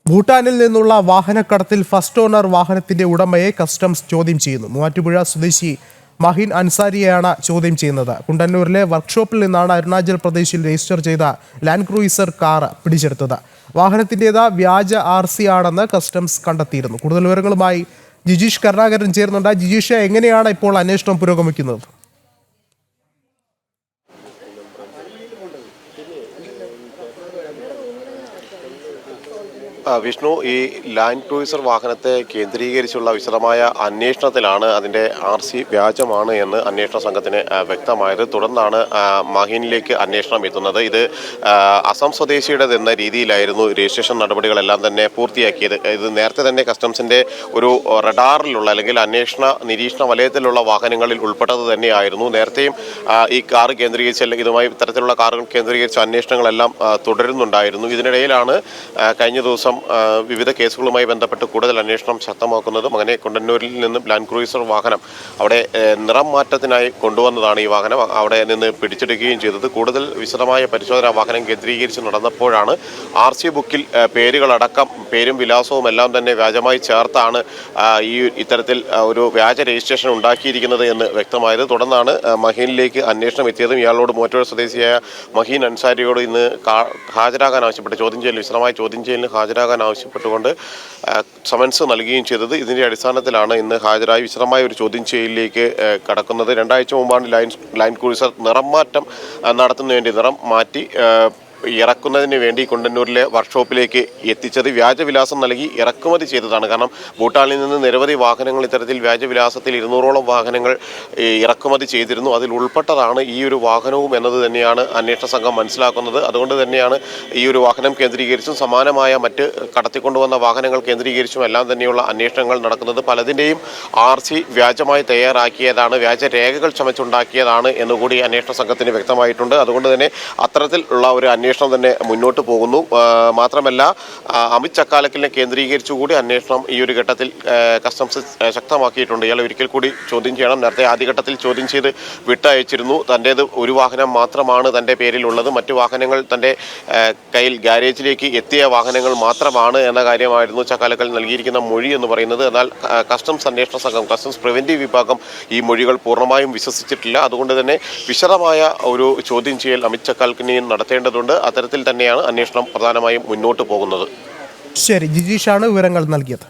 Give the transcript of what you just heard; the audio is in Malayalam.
ഭൂട്ടാനിൽ നിന്നുള്ള വാഹനക്കടത്തിൽ ഫസ്റ്റ് ഓണർ വാഹനത്തിന്റെ ഉടമയെ കസ്റ്റംസ് ചോദ്യം ചെയ്യുന്നു. മൂവാറ്റുപുഴ സ്വദേശി മഹിൻ അൻസാരിയെയാണ് ചോദ്യം ചെയ്യുന്നത്. കുണ്ടന്നൂരിലെ വർക്ക്ഷോപ്പിൽ നിന്നാണ് അരുണാചൽ പ്രദേശിൽ രജിസ്റ്റർ ചെയ്ത ലാൻഡ് ക്രൂയിസർ കാർ പിടിച്ചെടുത്തത്. വാഹനത്തിൻ്റേത് വ്യാജ RC ആണെന്ന് കസ്റ്റംസ് കണ്ടെത്തിയിരുന്നു. കൂടുതൽ വിവരങ്ങളുമായി ജിജീഷ് കരുണാകരൻ ചേർന്നുണ്ട്. ജിജീഷ്, എങ്ങനെയാണ് ഇപ്പോൾ അന്വേഷണം പുരോഗമിക്കുന്നത്? വിഷ്ണു, ഈ ലാൻഡ് ക്രൂയിസർ വാഹനത്തെ കേന്ദ്രീകരിച്ചുള്ള വിശദമായ അന്വേഷണത്തിലാണ് അതിൻ്റെ RC വ്യാജമാണ് എന്ന് അന്വേഷണ സംഘത്തിന് വ്യക്തമായത്. തുടർന്നാണ് മഹീനിലേക്ക് അന്വേഷണം എത്തുന്നത്. ഇത് അസം സ്വദേശിയുടേതെന്ന രീതിയിലായിരുന്നു രജിസ്ട്രേഷൻ നടപടികളെല്ലാം തന്നെ പൂർത്തിയാക്കിയത്. ഇത് നേരത്തെ തന്നെ കസ്റ്റംസിൻ്റെ ഒരു റഡാറിലുള്ള അല്ലെങ്കിൽ അന്വേഷണ നിരീക്ഷണ വലയത്തിലുള്ള വാഹനങ്ങളിൽ ഉൾപ്പെട്ടത് തന്നെയായിരുന്നു. നേരത്തെയും ഈ കാർ കേന്ദ്രീകരിച്ച് അല്ലെങ്കിൽ ഇതുമായി ഇത്തരത്തിലുള്ള കാറുകൾ കേന്ദ്രീകരിച്ച അന്വേഷണങ്ങളെല്ലാം തുടരുന്നുണ്ടായിരുന്നു. ഇതിനിടയിലാണ് കഴിഞ്ഞ ദിവസം വിവിധ കേസുകളുമായി ബന്ധപ്പെട്ട് കൂടുതൽ അന്വേഷണം ശക്തമാക്കുന്നതും അങ്ങനെ കുണ്ടന്നൂരിൽ നിന്നും ലാൻഡ് ക്രൂയിസർ വാഹനം അവിടെ നിറം മാറ്റത്തിനായി കൊണ്ടുവന്നതാണ്. ഈ വാഹനം അവിടെ നിന്ന് പിടിച്ചെടുക്കുകയും ചെയ്തത്. കൂടുതൽ വിശദമായ പരിശോധന വാഹനം കേന്ദ്രീകരിച്ച് നടന്നപ്പോഴാണ് RC ബുക്കിൽ പേരുകളടക്കം പേരും വിലാസവും എല്ലാം തന്നെ വ്യാജമായി ചേർത്താണ് ഈ ഇത്തരത്തിൽ ഒരു വ്യാജ രജിസ്ട്രേഷൻ ഉണ്ടാക്കിയിരിക്കുന്നത് എന്ന് വ്യക്തമായത്. തുടർന്നാണ് മഹീനിലേക്ക് അന്വേഷണം എത്തിയതും ഇയാളോട് മൂവാറ്റുപുഴ സ്വദേശിയായ മഹീൻ അൻസാരിയോട് ഇന്ന് ഹാജരാകാൻ ആവശ്യപ്പെട്ട് വിശദമായ ചോദ്യം ചെയ്യലിന് ഹാജരാകാൻ ആവശ്യപ്പെട്ടുകൊണ്ട് സമൻസ് നൽകുകയും ചെയ്തത്. ഇതിന്റെ അടിസ്ഥാനത്തിലാണ് ഇന്ന് ഹാജരായി വിശദമായ ഒരു ചോദ്യം ചെയ്യലിലേക്ക് കടക്കുന്നത്. 2 ആഴ്ച മുമ്പാണ് ലാൻഡ് ക്രൂയിസർ നിറം മാറ്റം നടത്തുന്നതിന് വേണ്ടി നിറം മാറ്റി ഇറക്കുന്നതിന് വേണ്ടി കുണ്ടന്നൂരിലെ വർക്ക്ഷോപ്പിലേക്ക് എത്തിച്ചത്. വ്യാജവിലാസം നൽകി ഇറക്കുമതി ചെയ്തതാണ്. കാരണം ഭൂട്ടാനിൽ നിന്ന് നിരവധി വാഹനങ്ങൾ ഇത്തരത്തിൽ വ്യാജവിലാസത്തിൽ 200ഓളം വാഹനങ്ങൾ ഇറക്കുമതി ചെയ്തിരുന്നു. അതിൽ ഉൾപ്പെട്ടതാണ് ഈ ഒരു വാഹനവും എന്നത് തന്നെയാണ് അന്വേഷണ സംഘം മനസ്സിലാക്കുന്നത്. അതുകൊണ്ട് തന്നെയാണ് ഈ ഒരു വാഹനം കേന്ദ്രീകരിച്ചും സമാനമായ മറ്റ് കടത്തിക്കൊണ്ടുവന്ന വാഹനങ്ങൾ കേന്ദ്രീകരിച്ചും എല്ലാം തന്നെയുള്ള അന്വേഷണങ്ങൾ നടക്കുന്നത്. പലതിൻ്റെയും RC വ്യാജമായി തയ്യാറാക്കിയതാണ്, വ്യാജ രേഖകൾ ചമച്ചുണ്ടാക്കിയതാണ് എന്നുകൂടി അന്വേഷണ സംഘത്തിന് വ്യക്തമായിട്ടുണ്ട്. അതുകൊണ്ട് തന്നെ അത്തരത്തിലുള്ള ഒരു അന്വേഷണം തന്നെ മുന്നോട്ട് പോകുന്നു. മാത്രമല്ല അമിത് ചക്കാലക്കലിനെ കേന്ദ്രീകരിച്ചുകൂടി അന്വേഷണം ഈ ഒരു ഘട്ടത്തിൽ കസ്റ്റംസ് ശക്തമാക്കിയിട്ടുണ്ട്. ഇയാളെ ഒരിക്കൽ കൂടി ചോദ്യം ചെയ്യണം. നേരത്തെ ആദ്യഘട്ടത്തിൽ ചോദ്യം ചെയ്ത് വിട്ടയച്ചിരുന്നു. തൻ്റേത് ഒരു വാഹനം മാത്രമാണ് തൻ്റെ പേരിലുള്ളത്, മറ്റു വാഹനങ്ങൾ തൻ്റെ കയ്യിൽ ഗാരേജിലേക്ക് എത്തിയ വാഹനങ്ങൾ മാത്രമാണ് എന്ന കാര്യമായിരുന്നു ചക്കാലക്കൽ നൽകിയിരിക്കുന്ന മൊഴി എന്ന് പറയുന്നത്. എന്നാൽ കസ്റ്റംസ് അന്വേഷണ സംഘം, കസ്റ്റംസ് പ്രിവെന്റീവ് വിഭാഗം ഈ മൊഴികൾ പൂർണ്ണമായും വിശ്വസിച്ചിട്ടില്ല. അതുകൊണ്ട് തന്നെ വിശദമായ ഒരു ചോദ്യം ചെയ്യൽ അമിത് ചക്കാലക്കലിനെയും നടത്തേണ്ടതുണ്ട്. അത്തരത്തിൽ തന്നെയാണ് അന്വേഷണം പ്രധാനമായും മുന്നോട്ട് പോകുന്നത്. ശരി, ജിജീഷാണ് വിവരങ്ങൾ നൽകിയത്.